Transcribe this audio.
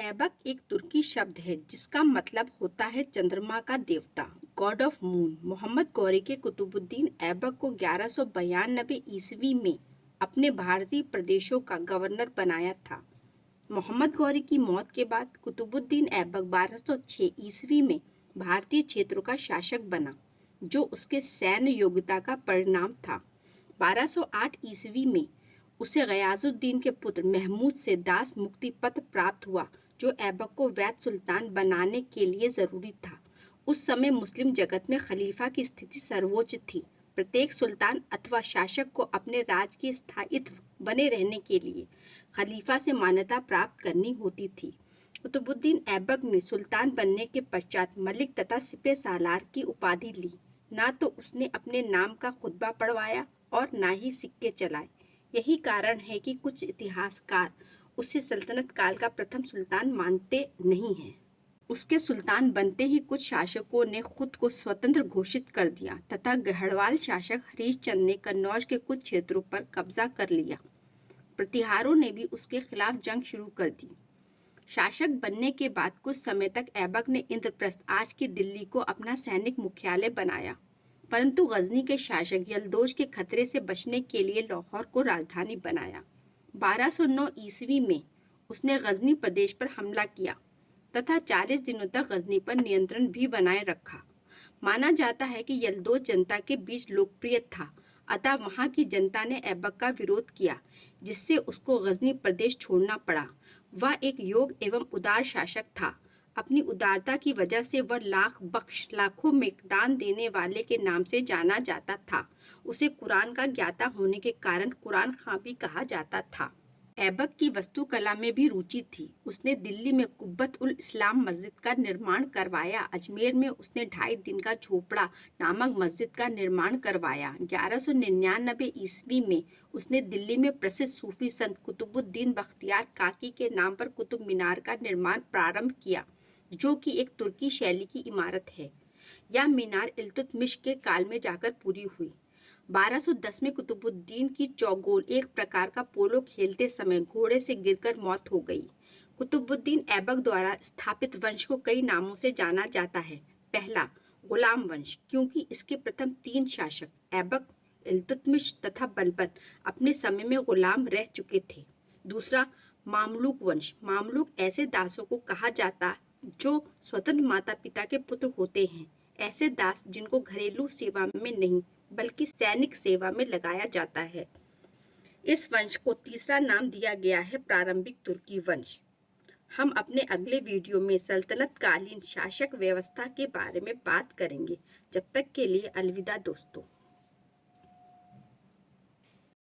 ऐबक एक तुर्की शब्द है जिसका मतलब होता है चंद्रमा का देवता, god of moon. Mohammad Ghori के कुतुबुद्दीन ऐबक को 1192 ईस्वी में अपने भारतीय प्रदेशों का गवर्नर बनाया था। मोहम्मद गौरी की मौत के बाद कुतुबुद्दीन ऐबक 1206 ईस्वी में भारतीय क्षेत्रों का शासक बना, जो उसके सैन्य योग्यता का परिणाम था। 1208 ईस्वी में उसे गयाजुद्दीन के पुत्र महमूद से दास मुक्ति पत्र प्राप्त हुआ, जो ऐबक को वैद सुल्तान बनाने के लिए जरूरी था। उस समय मुस्लिम जगत में खलीफा की स्थिति सर्वोच्च थी। प्रत्येक सुल्तान अथवा शासक को अपने राज के स्थायित्व बने रहने के लिए खलीफा से मान्यता प्राप्त करनी होती थी। कुतुबुद्दीन ऐबक ने सुल्तान बनने के पश्चात मलिक तथा सिपह सालार की उपाधि ली। ना तो उसने अपने नाम का खुतबा पढ़वाया और ना ही सिक्के चलाए। यही कारण है कि कुछ इतिहासकार उसे सल्तनत काल का प्रथम सुल्तान मानते नहीं हैं। उसके सुल्तान बनते ही कुछ शासकों ने खुद को स्वतंत्र घोषित कर दिया तथा गढ़वाल शासक हरीशचंद्र ने कन्नौज के कुछ क्षेत्रों पर कब्जा कर लिया। प्रतिहारों ने भी उसके खिलाफ जंग शुरू कर दी। शासक बनने के बाद कुछ समय तक ऐबक ने इंद्रप्रस्थ, आज की दिल्ली को अपना सैनिक मुख्यालय बनाया, परंतु गजनी के शासक यलदोज के खतरे से बचने के लिए लाहौर को राजधानी बनाया। 1209 ईस्वी में उसने गजनी प्रदेश पर हमला किया तथा 40 दिनों तक गजनी पर नियंत्रण भी बनाए रखा। माना जाता है कि यलदोज जनता के बीच लोकप्रिय था, अतः वहां की जनता ने ऐबक का विरोध किया, जिससे उसको गजनी प्रदेश छोड़ना पड़ा। वह एक योग्य एवं उदार शासक था। अपनी उदारता की वजह से वह लाखों में दान देने वाले के नाम से जाना जाता था। उसे कुरान का ज्ञाता होने के कारण कुरान खां भी कहा जाता था। ऐबक की वास्तुकला में भी रुचि थी। उसने दिल्ली में कुब्बत उल इस्लाम मस्जिद का निर्माण करवाया। अजमेर में उसने 2.5 दिन का झोपड़ा नामक मस्जिद का निर्माण करवाया। 1199 ईस्वी में उसने दिल्ली में प्रसिद्ध सूफी संत कुतुबुद्दीन बख्तियार काकी के नाम पर कुतुब मीनार का निर्माण प्रारंभ किया, जो कि एक तुर्की शैली की इमारत है। यह मीनार इल्तुतमिश के काल में जाकर पूरी हुई। 1210 में कुतुबुद्दीन की चौगोल, एक प्रकार का पोलो खेलते समय घोड़े से गिरकर मौत हो गई। कुतुबुद्दीन ऐबक द्वारा स्थापित वंश को कई नामों से जाना जाता है। पहला, गुलाम वंश, क्योंकि इसके प्रथम 3 शासक ऐबक, इल्तुतमिश तथा बलबन अपने समय में गुलाम रह चुके थे। दूसरा, मामलुक वंश। मामलुक ऐसे दासों को कहा जाता जो स्वतंत्र माता पिता के पुत्र होते हैं। ऐसे दास जिनको घरेलू सेवा में नहीं बल्कि सैनिक सेवा में लगाया जाता है। इस वंश को तीसरा नाम दिया गया है प्रारंभिक तुर्की वंश। हम अपने अगले वीडियो में सल्तनत कालीन शासक व्यवस्था के बारे में बात करेंगे। जब तक के लिए अलविदा दोस्तों।